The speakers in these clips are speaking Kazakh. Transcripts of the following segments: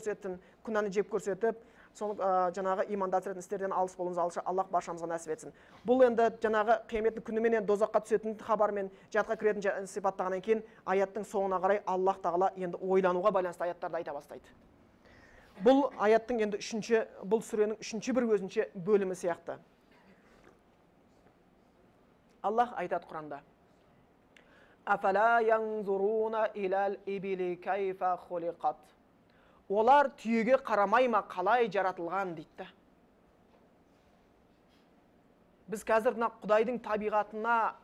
көрсетсін, күнәні жеп көрсетіп, сол жаңағы иманды асыратын істерден алыс болуыңыз, Аллах баршамызға нәсіп етсін. Бұл енді жаңағы қияметтің күніменен дозаққа түсетін хабармен жатқа кіретін сипаттағаннан кейін аяттың соңына қарай Аллах тағала енді ойлануға байланысты аяттарды айта бастайды. Бұл аяттың енді бұл сүренің үшінші бір өзінше бөлімі сияқты. Аллах айтады Құранда: Афала янзуруна илал ибили кайфа хулиқат. Олар түйеге қарамай ма, қалай жаратылған дейді. Біз қазір Құдайдың табиғатына,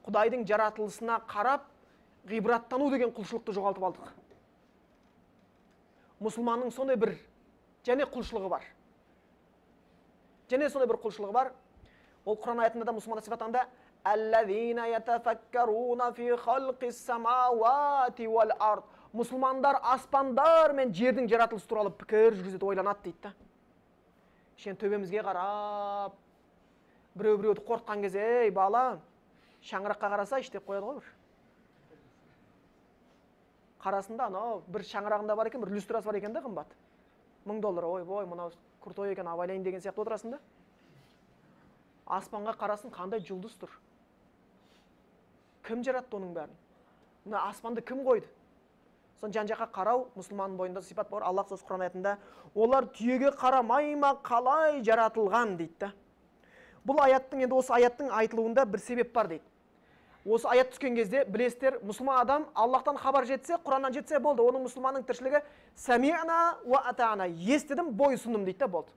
Құдайдың жаратылысына қарап, ғибраттану деген құлшылықты жоғалтып алдық. Мұсылманның сондай бір және құлшылығы бар. Ол Құран аятында да мұсылманды сипаттағанда: «Аллазина ятафаккаруна фи халқис самауати вал ард». Мұсылмандар аспандар мен жердің жаратылысы туралы пікір жүргізеді, ойланады дейді. Шен төбемізге қарап, біреу-біреуді қорққан кезде: «Ей бала, шаңыраққа қараса іштеп қояды ғой бір». Қарасында бір шаңырағында бар екен, бір люстрасы бар екен де қымбат. $1000, ой, мынау крутой екен, абайлайын деген сияқты отырасың да. Аспанға қарасын, қандай жұлдыз тұр. Кім жаратты оның бәрін? Мына аспанды кім қойды? Сон жан-жаққа қарау мұсылманның бойында сипат бар. Аллах сөз Құран аятында: олар түйеге қарамай ма, қалай жаратылған дейді. Бұл аяттың, енді осы аяттың айтылуында бір себеп бар дейді. Осы аят түскен кезде білесіздер, мұсылман адам Аллахтан хабар жетсе, Құраннан жетсе болды. Оның мұсылманның тіршілігі сами'на ва атa'на, естідім, бойсұндым дейді болды.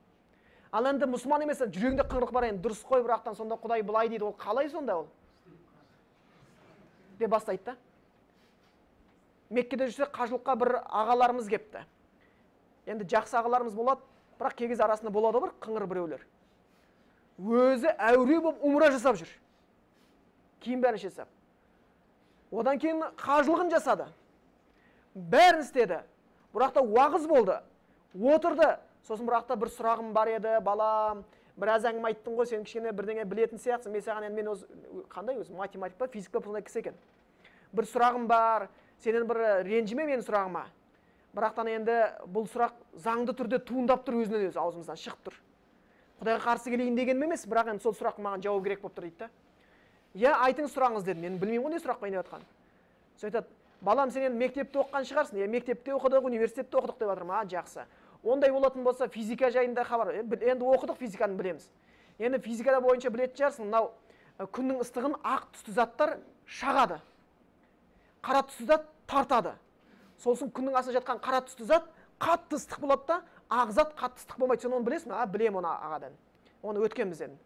Ал енді мұсылман емес, жүрегінде қыңырлық бар, енді дұрыс қой, бірақтан сонда Құдай былай дейді, ол қалай сонда ол? Деп бастайды да. Меккеде жүрсе қажылыққа бір ағаларымыз кепті. Енді жақсы ағаларымыз болады, бірақ кей арасында болады бір қыңыр біреулер. Өзі әуре болып умра жасап жүр. Кейін бәрін жасап. Одан кейін қажылығын жасады. Бәрін істеді. Бірақта уағыз болды. Отырды. Сосын бірақта бір сұрағым бар еді: балам, біраз әңгіме айттың ғой, сен кішкене бірдеңе білетін сияқтысың. Мен саған енді қандай өзі математик па, физик па, сондай кісі екен. Бір сұрағым бар. Сенен бір ренжіме менің сұрағыма. Бірақтан енді бұл сұрақ заңды түрде туындап тұр, өзінен өзі аузымыздан шығып тұр. Құдайға қарсы келейін дегенім емес, бірақ енді сол сұрақ маған жауап керек болып тұр дейді да. Я, айтыңыз, сұрағыңыз дедім. Мен білмеймін ғой не сұрақ қойып жатқан. Сол айтады: балам, сен енді мектепте оқыған шығарсың. Мектепте оқыдық, университетте оқыдық деп жатырмын. Жақсы. Ондай болатын болса, физика жайында хабар. Енді оқыдық, физиканы білеміз. Енді физикада бойынша білетін шығарсың, мынау күннің ыстығын ақ түсті заттар шағады. Қара түсті зат тартады. Сосын күннің астында жатқан қара түсті зат қатты ыстық болады да, ақ зат қатты ыстық болмайды. Сен оны білесің? Білемін оны ағадан. Оны өткен бізден.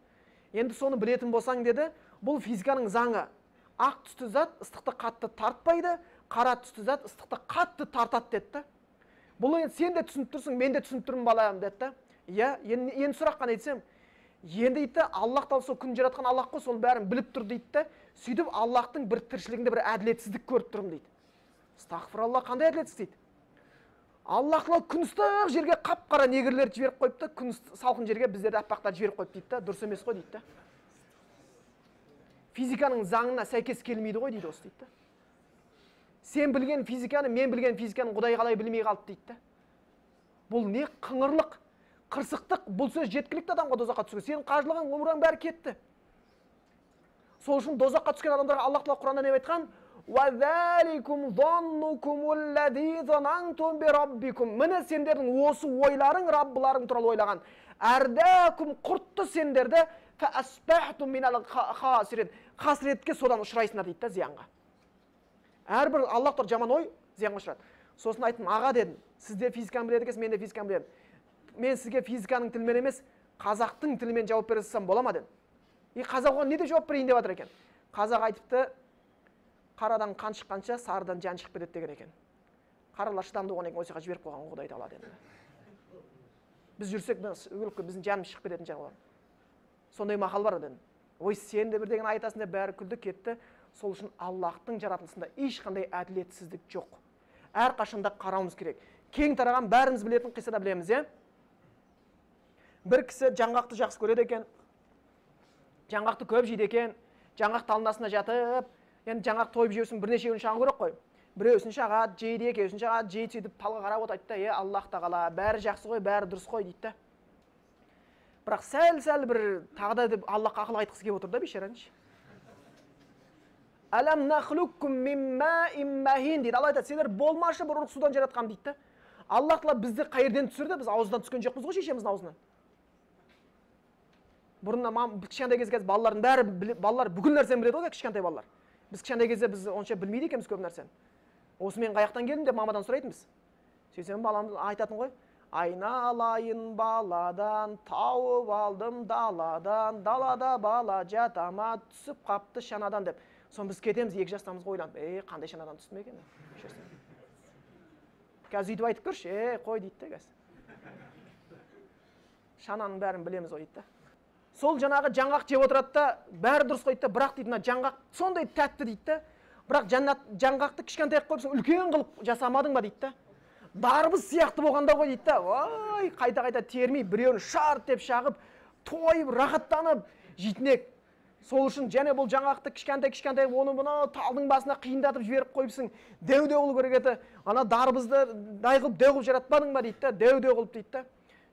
Енді соны білетін болсаң деді, бұл физиканың заңы. Ақ түсті зат ыстықты қатты тартпайды, қара түсті зат ыстықты қатты тартады деді. Бұл енді сен де түсініп тұрсың, мен де түсініп тұрмын балам деді. Иә, енді сұрақ қана айтсам, енді дейді, Аллах та сол күн жаратқан Аллах қой, соның бәрін біліп тұр дейді. Сөйтіп Аллахтың бір тіршілігінде бір әділетсіздік көріп тұрмын дейді. Астағфиралла, қандай әділетсіз дейді. Аллах күн ыстық жерге қап-қара негрлерді жіберіп қойыпты, күн салқын жерге біздерді аппақтар жіберіп қойып дейді. Дұрыс емес қой дейді. Физиканың заңына сәйкес келмейді ғой дейді осы дейді. Сен білген физиканы, мен білген физиканы Құдай қалай білмей қалды дейді. Бұл не қыңырлық, қырсықтық, бұл сөз жеткілікті адамға дозаққа түсуге. Сенің қажылығың, өмірің бәрі кетті. Сол үшін дозаққа түскен адамдарға Аллах Тағала Құранда не айтқан? وَذَلِكُمْ ظَنُّكُمُ الَّذِي ظَنَنْتُمْ بِرَبِّكُمْ. Міне сендердің осы ойларың Раббыларың туралы ойлаған. Әрдәкүм құртты сендерді, فَأَسْبَحْتُمْ مِنَ الْخَاسِرِينَ. Қасіретке содан ұшырайсыңдар дейді, зиянға. Әрбір Аллах Тағала жаман ой зиянға ұшырады. Сосын айттым: аға дедім, сіз де физиканы біледі екенсіз, мен де физиканы білемін. Мен сізге физиканың тілімен емес, қазақтың тілімен жауап бере салсам бола ма дедім. Қазақ оған не деп жауап берейін деп жатыр екен. Қазақ айтыпты: қарадан қан шыққанша сарыдан жан шығып кетеді деген екен. Қаралар шыдамды болғаннан кейін осыға жіберіп қойған Құдай Тағала деді. Біз жүрсек біздің жанымыз шығып кететін жаңа бар. Сондай мақал бар дедім. Ой, сен де бір деген айтасың деп бәрі күлді кетті. Сол үшін Аллахтың жаратылысында ешқандай әділетсіздік жоқ. Әрқашанда қарауымыз керек. Кең тараған бәріміз білетін қиссада білеміз, е? Бір кісі жаңғақты жақсы көреді екен. Жаңғақты көп жейді екен. Жаңғақ талнасына жатып, енді жаңғақ тойып жеусін бірнеше күн шаңғы көрек қой. Біреусін шағады, жейді, екеусін шағады, жейді, сөйтіп талға қарап отырады да, Аллах тағала, бәрі жақсы ғой, бәрі дұрыс қой дейді да. Бірақ сәл бір тағы да деп Аллахқа ақыл айтқысы келіп отыр да бейшараның. Әлем нахлуккум мимма иммахин дейді. Алла айтады, сендер болмашы бір ұрық судан жаратқам дейді да. Аллах тағала бізді қай жерден түсірді? Біз аузынан түскен жоқпыз ғой шешеміздің аузынан. Бұрында кішкентай кезде балалардың бәрі балалар бүкіл нәрсені біледі ғой, кішкентай балалар. Біз кішкентай кезде біз онша білмейді екенбіз көп нәрсені. Осы мен қаяқтан келдім деп мамадан сұрайтынбыз. Сөйтсем балам айтатын ғой, айналайын баладан, тауып алдым даладан, далада бала жатама түсіп қапты шанадан деп. Соны біз кетеміз, 2 жастамыз ойланып, қандай шанадан түстім екен? Қазір үйтіп айтып көрші, қой дейді де қазір. Шананың бәрін білеміз ғой дейді. Сол жаңағы жаңғақ жеп отырады да, бәрі дұрыс қойды да, бірақ дейді, жаңғақ сондай тәтті дейді да. Бірақ жаңғақты кішкентай қойыпсың, үлкен қылып жасамадың ба дейді да. Дарбыз сияқты болғанда ғой дейді да. Ой, қайта термей, біреуін шарт деп шағып, тойып, рахаттанып, жейтінек. Сол үшін және бұл жаңғақты кішкентай оны мұны талдың басына қиындатып жіберіп қойыпсың. Деу қылып керек еді. Ана дарбызды дай қылып деу қылып жаратпадың ба дейді да. Деу қылып дейді да.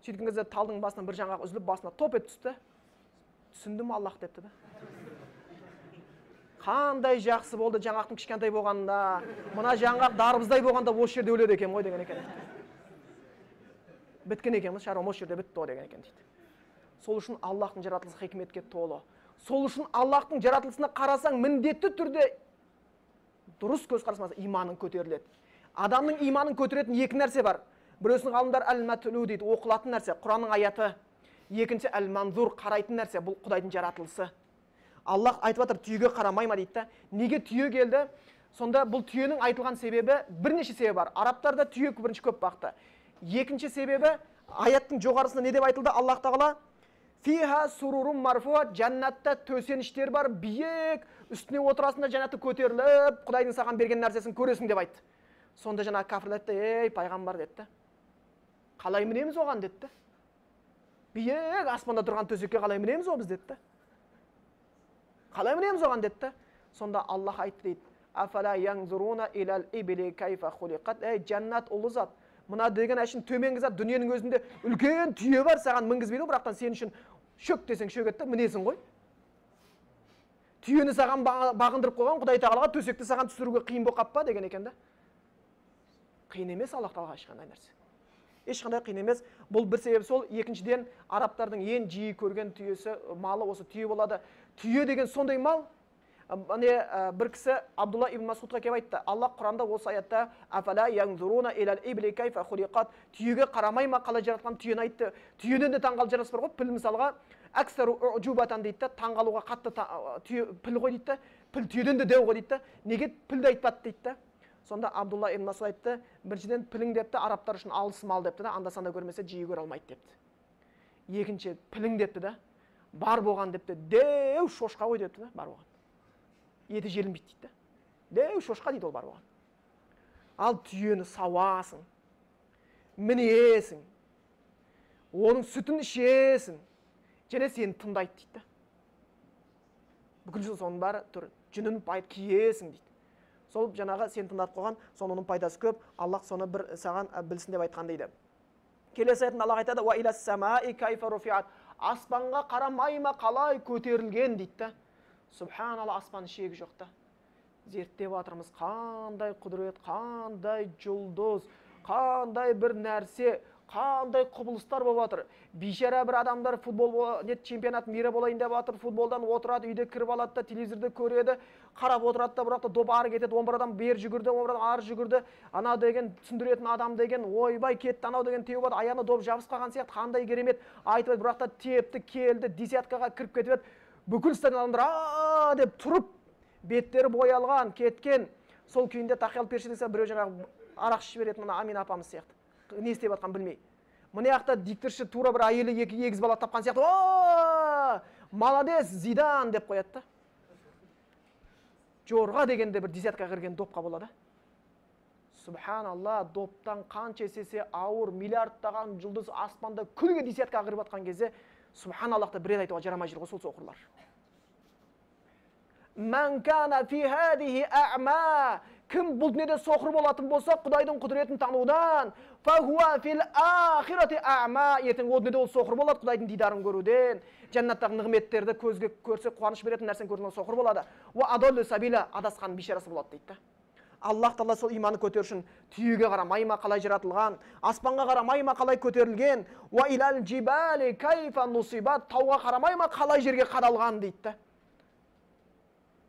Сөйткен кезде талдың басынан бір жаңғақ үзіліп басына топ ет түсті. Түсіндім Аллах депті да. Қандай жақсы болды жаңғақтың кішкентай болғанда. Мына жаңғақ дарбыздай болғанда осы жерде өледі екен ғой деген екен. Біткен екенміз, шаруам осы жерде бітті ғой деген екен дейді. Сол үшін Аллахтың жаратылысы хикметке толы. Сол үшін Аллахтың жаратылысына қарасаң, міндетті түрде дұрыс көзқарас иманың көтеріледі. Адамның иманын көтеретін 2 нәрсе бар. Біреусінің ғалымдар әл-мәтулу дейді, оқылатын нәрсе, Құранның аяты. Екінші әл-манзур, қарайтын нәрсе, бұл Құдайдың жаратылысы. Аллах айтып жатыр, түйеге қарамай ма дейді да. Неге түйе келді? Сонда бұл түйенің айтылған себебі бірнеше себебі бар. Арабтарда түйе бірінші көп бақты. Екінші себебі аяттың жоғарысында не деп айтылды? Аллах тағала фиха сурурум марфуа, жәннатта төсеніштер бар, биік, үстіне отырасында жәннаты көтеріліп, Құдайдың саған берген нәрсесін көресің деп айтты. Сонда жаңа кәфірлер айтты, пайғамбар деді. Қалай мінеміз оған деді. Биік аспанда тұрған төсекке қалай мінеміз о біз деді. Қалай мінеміз оған деді. Сонда Аллах айтты дейді. Афала янзуруна илал ибли кайфа хулиқат. Жәннат ұлы зат. Мына деген әшін төменгі зат, дүниенің өзінде үлкен түйе бар, саған мінгізбейді, бірақтан сен үшін шөк десең шөгетті, мінесің ғой. Түйені саған бағындырып қойған, Құдай тағалаға төсекті саған түсіруге қиын болып қаппа деген екен да. Қиын емес Аллах тағалаға ешқандай нәрсе. Ешқандай қиын емес. Бұл бір себеп сол. Екіншіден, арабтардың ең жиі көрген түйесі, малы осы түйе болады. Түйе деген сондай мал. Бір кісі Абдулла ибн Масудқа келіп айтты. Аллах Құранда осы аятта афала янзуруна илал ибли кайфа хулиқат, түйеге қарамай ма қалай жаратқан түйені айтты. Түйеден де таңғалып жарас бар ғой. Піл мысалға аксару уджубатан дейді да, таңғалуға қатты піл ғой дейді да. Піл түйеден де деу ғой дейді да. Неге пілді айтпады дейді да. Сонда Абдулла ибн Масуд айтты, біріншіден пілің депті, арабтар үшін алыс мал депті да, анда-санда көрмесе жиі көре алмайды депті. Екінші пілің депті да, бар болған депті, деу шошқа ғой депті да, бар болған. Еті желінбейді дейді. Деу шошқа дейді ол бар болған. Ал түйені сауасың, мінесің, оның сүтін ішесің, және сені тыңдайды дейді. Бүкіл жыл соның бәрі тұр, жүнін киесің дейді. Сол жаңағы сен тыңдап қойған, соның пайдасы көп. Аллах соны бір саған білсін деп айтқан дейді. Келесі аятында Аллах айтады: "Ва илас самаи кайфа руфиат", аспанға қарамай ма қалай көтерілген дейді. Субханалла, аспан шегі жоқ та. Зерттеп жатырмыз, қандай құдірет, қандай жұлдыз, қандай бір нәрсе, қандай құбылыстар болып жатыр. Бейшара бір адамдар футбол чемпионат мира болайын деп жатыр, футболдан отырады, үйде кіріп алады да, телевизорды көреді, қарап отырады да, бірақ та доп ары кетеді, 11 адам бер жүгірді, 11 адам ары жүгірді. Анау деген түсіндіретін адам деген ойбай кетті, анау деген теуіп алды, аяғына доп жабысып қалған сияқты, қандай керемет айтып еді, бірақ та тепті, келді, десяткаға кіріп кетіп еді. Бүкіл стадион адамдар деп тұрып, беттері боялған, кеткен. Сол күйінде тақиялы періште десе біреу жаңағы арақ ішіп береді, мына Амина апамыз сияқты. Не істеп жатқанын білмей. Мына жақта дикторшы тура бір әйелі егіз бала тапқан сияқты, "О, молодец, Зидан" деп қояды да. Жорға дегенде бір десяткаға кірген допқа болады. Субханалла, доптан қанша есесе ауыр, миллиардтаған жұлдыз аспанда күлге десяткаға кіріп жатқан кезде, Субханаллахты бір рет айтуға жарамай жүр ғой сол соқырлар. Мән кана фи хадихи а'ма Кім бұл дүниеде соқыр болатын болса, Құдайдың құдіретін танудан, фахуа фил ахирати а'ма, ертең ол дүниеде ол соқыр болады, Құдайдың дидарын көруден, жәннаттағы нығметтерді көзге көрсе қуаныш беретін нәрсені көргеннен соқыр болады. Ва адаллу сабила, адасқан бишарасы болады дейді. Аллах Тағала сол иманы көтеру үшін түйеге қарамай ма қалай жаратылған, аспанға қарамай ма қалай көтерілген, ва илал джибали кайфа нусибат, тауға қарамай ма қалай жерге қадалған дейді.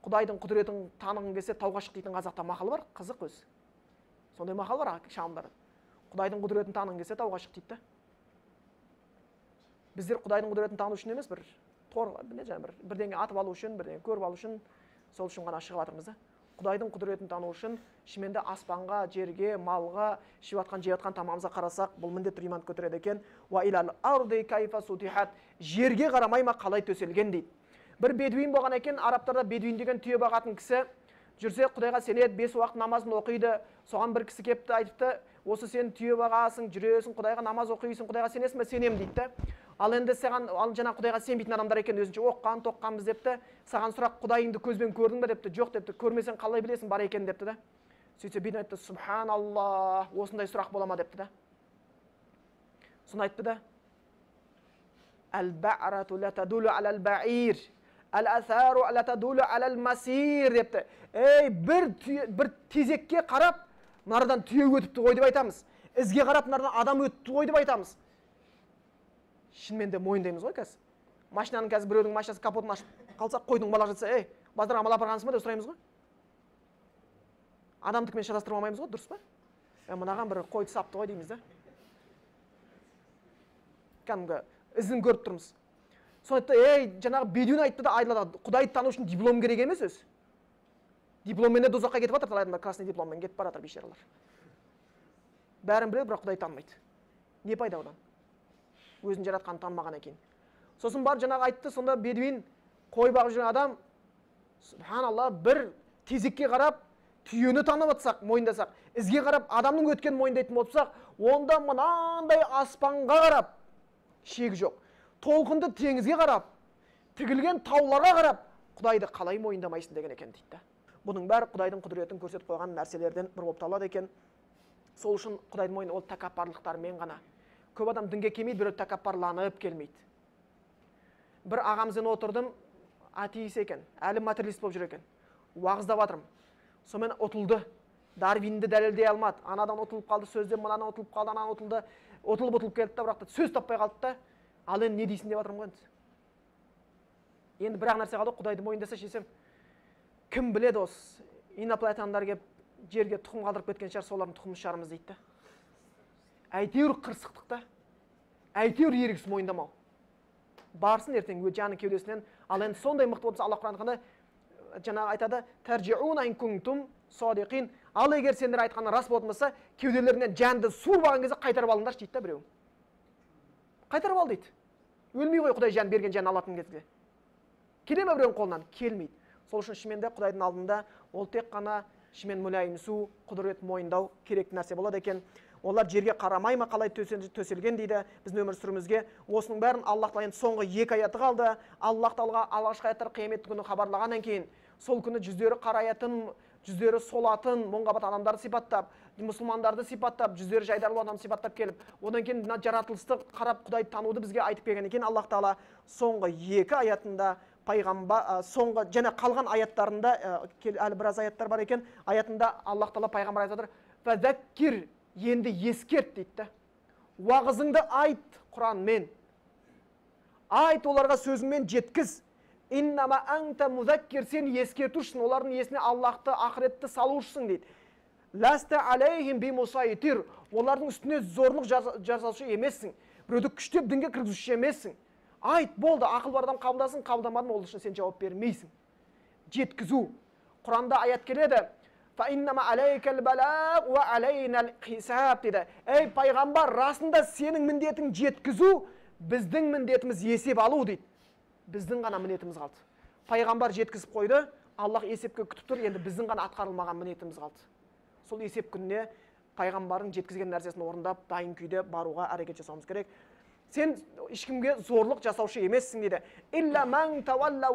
Құдайдың құдіретін танығың келсе, тауға шық дейтін қазақта мақал бар, қызық өз. Сондай мақал бар шамдар. Құдайдың құдіретін танығың келсе, тауға шық дейді. Біздер Құдайдың құдіретін тану үшін емес, бірдеңе атып алу үшін, бірдеңе көріп алу үшін, сол үшін ғана шығып жатырмыз да. Құдайдың құдіретін тану үшін шыменде аспанға, жерге, малға, ішіп жатқан, жеп жатқан тамағымызға қарасақ, бұл міндетті иман көтереді екен. Ва илал арди кайфа сутихат, жерге қарамай ма қалай төселген дейді. Бір бедуин болған екен, арабтарда бедуин деген түйе бағатын кісі жүрсе, Құдайға сенеді, 5 уақыт намазын оқиды. Соған бір кісі кепті, айтыпты, осы сен түйе бағасың, жүресің, Құдайға намаз оқисың, Құдайға сенесің бе? Сенем дейді. Ал енді саған жаңа Құдайға сенбейтін адамдар екен, өзінше оққан, тоққанбыз депті. Саған сұрақ, Құдайыңды көзбен көрдің бе депті. Жоқ депті. Көрмесең қалай білесің бар екен депті да. Сөйтсе бедуин айтты, субханаллах, осындай сұрақ бола ма депті да. Соны айтты да. Әл-бә'рату ла тадулу алал-бә'ир. Әл-асару ла тадулу алал-масир депті. Ей, бір тезекке қарап, нардан түйе өтіпті ғой деп айтамыз. Ізге қарап, нардан адам өтіпті ғой деп айтамыз. Шынымен де мойындаймыз ғой қазір. Машинаның қазір біреудің машинасы капотын ашып қалса, қойдың балақ жатса, ей, базарға мал апарғансың ба деп сұраймыз ғой. Адамдыкімен шатастырып алмаймыз ғой, дұрыс па? Мынаған бір қойды сапты ғой дейміз да. Кәдімгі ізін көріп тұрмыз. Сондықтан, ей, жаңағы бедуин айтты да айдалады. Құдайды тану үшін диплом керек емес өз. Дипломмен де дозаққа кетіп жатыр, талайдың красный дипломмен кетіп бара жатыр бейшаралар. Бәрін біледі, бірақ Құдай танымайды. Не пайда одан? Өзін жаратқан танымаған екен. Сосын бар жаңағы айтты, сонда бедуин қой бағып жүрген адам, субханалла, бір тезекке қарап, түйені танып атсақ, мойындасақ, ізге қарап, адамның өткен мойындайтын болсақ, онда мынандай аспанға қарап, шегі жоқ. Толқынды теңізге қарап, тігілген тауларға қарап, Құдайды қалай мойындамайсың деген екен дейді. Бұның бәрі Құдайдың құдіретін көрсетіп қойған нәрселерден бір болып табылады екен. Сол үшін Құдайдың мойны ол тәкаппарлықтарымен ғана. Көп адам дінге келмейді, біреу тәкаппарланып келмейді. Бір ағамызбен отырдым, атеист екен, әлі материалист болып жүр екен. Уағыздап жатырмын. Сонымен ұтылды. Дарвинді дәлелдей алмады. Анадан ұтылып қалды, сөзден мынадан ұтылып қалды, анадан ұтылды. Ұтылып келді да, бірақ сөз таппай қалды да, ал енді не дейсің деп жатырмын ғой. Енді бір-ақ нәрсе қалды, Құдайды мойындаса шешем, кім біледі осы инопланетяндар келіп жерге тұқым қалдырып кеткен шығар, солардың тұқымы шығармыз дейді. Әйтеуір қырсықтық та, әйтеуір еріксіз мойындамау. Барсын ертең жаны кеудесінен, ал енді сондай мықты болса, Алла Құранында жаңағы айтады, тәржиуна ин кунтум садиқин. Ал егер сендер айтқаны рас болмаса, кеуделерінен жанды суырып алған кезде қайтарып алыңдаршы дейді да біреу. Қайтарып ал дейді. Өлмей ғой Құдай жан берген жан алатын кезде. Келе ме біреудің қолынан? Келмейді. Сол үшін шынымен де Құдайдың алдында ол тек қана шынымен мүләйімсу, құдірет мойындау керек нәрсе болады екен. Олар жерге қарамай ма қалай төселген дейді біздің өмір сүруімізге. Осының бәрін Аллах Тағала соңғы 2 аяты қалды. Аллах Тағала алғашқы аяттар қиямет күні хабарлағаннан кейін сол күні жүздері қараятын, жүздері солатын, мұңғабат адамдарды сипаттап, мұсылмандарды сипаттап, жүздері жайдарлы адамды сипаттап келіп, одан кейін жаратылысты қарап Құдайды тануды бізге айтып берген екен. Аллах Тағала соңғы 2 аятында пайғамбар, соңғы және қалған аяттарында әлі біраз аяттар бар екен. Аятында Аллах Тағала пайғамбар айтып жатыр: "Фазаккир", енді ескерт дейді. Уағызыңды айт Құранмен. Айт оларға сөзіңмен жеткіз. Иннама анта музаккир, сен ескертушсың, олардың есіне Аллахты, ақыретті салушсың дейді. Ласта алейхим бимусайтир, олардың үстіне зорлық жасаушы емессің. Біреуді күштеп дінге кіргізуші емессің. Айт, болды, ақыл бар адам қабылдасын, қабылдамадым, ол үшін сен жауап бермейсің. Жеткізу. Құранда аят келеді. Фаиннама алейкал балаг ва алейнал хисаб дейді. Ей пайғамбар, расында сенің міндетің жеткізу, біздің міндетіміз есеп алу дейді. Біздің ғана міндетіміз қалды. Пайғамбар жеткізіп қойды, Аллах есепке күтіп тұр, енді біздің ғана атқарылмаған міндетіміз қалды. Сол есеп күніне пайғамбардың жеткізген нәрсесін орындап, дайын күйде баруға әрекет жасауымыз керек. Сен ешкімге зорлық жасаушы емессің дейді. Илля ман тавалла